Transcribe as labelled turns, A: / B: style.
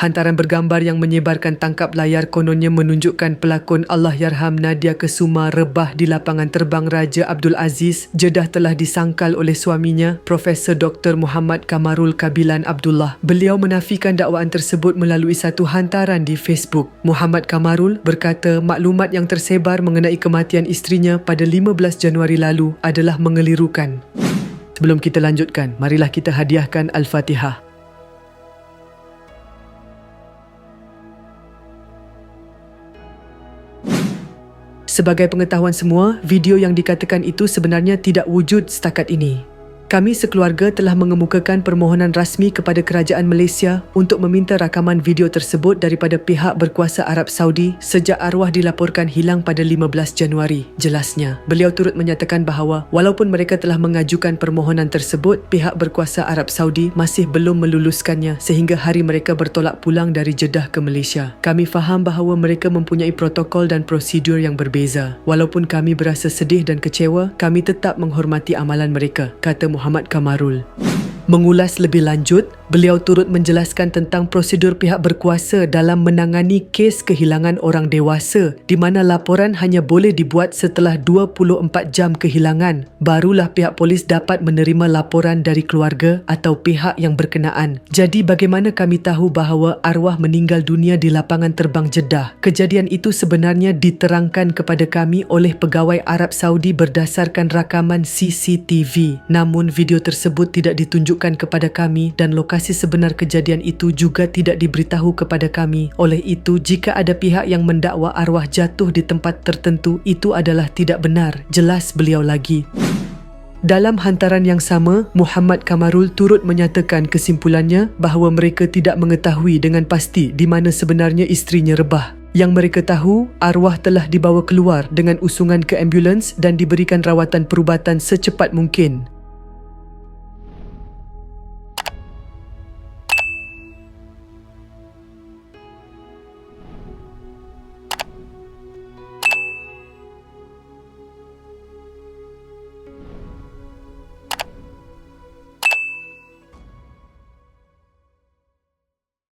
A: Hantaran bergambar yang menyebarkan tangkap layar kononnya menunjukkan pelakon Allahyarham Nadia Kesuma rebah di lapangan terbang Raja Abdul Aziz, Jeddah telah disangkal oleh suaminya, Profesor Dr. Muhammad Kamarul Kabilan Abdullah. Beliau menafikan dakwaan tersebut melalui satu hantaran di Facebook. Muhammad Kamarul berkata maklumat yang tersebar mengenai kematian isterinya pada 15 Januari lalu adalah mengelirukan. Sebelum kita lanjutkan, marilah kita hadiahkan Al-Fatihah. Sebagai pengetahuan semua, video yang dikatakan itu sebenarnya tidak wujud setakat ini. Kami sekeluarga telah mengemukakan permohonan rasmi kepada Kerajaan Malaysia untuk meminta rakaman video tersebut daripada pihak berkuasa Arab Saudi sejak arwah dilaporkan hilang pada 15 Januari. Jelasnya, beliau turut menyatakan bahawa walaupun mereka telah mengajukan permohonan tersebut, pihak berkuasa Arab Saudi masih belum meluluskannya sehingga hari mereka bertolak pulang dari Jeddah ke Malaysia. Kami faham bahawa mereka mempunyai protokol dan prosedur yang berbeza. Walaupun kami berasa sedih dan kecewa, kami tetap menghormati amalan mereka, kata Muhammad Kamarul. Mengulas lebih lanjut, beliau turut menjelaskan tentang prosedur pihak berkuasa dalam menangani kes kehilangan orang dewasa di mana laporan hanya boleh dibuat setelah 24 jam kehilangan. Barulah pihak polis dapat menerima laporan dari keluarga atau pihak yang berkenaan. Jadi bagaimana kami tahu bahawa arwah meninggal dunia di lapangan terbang Jeddah? Kejadian itu sebenarnya diterangkan kepada kami oleh pegawai Arab Saudi berdasarkan rakaman CCTV. Namun video tersebut tidak ditunjukkan kepada kami dan lokasi sebenar kejadian itu juga tidak diberitahu kepada kami. Oleh itu, jika ada pihak yang mendakwa arwah jatuh di tempat tertentu, itu adalah tidak benar, jelas beliau lagi. Dalam hantaran yang sama, Muhammad Kamarul turut menyatakan kesimpulannya bahawa mereka tidak mengetahui dengan pasti di mana sebenarnya isterinya rebah. Yang mereka tahu, arwah telah dibawa keluar dengan usungan ke ambulans dan diberikan rawatan perubatan secepat mungkin.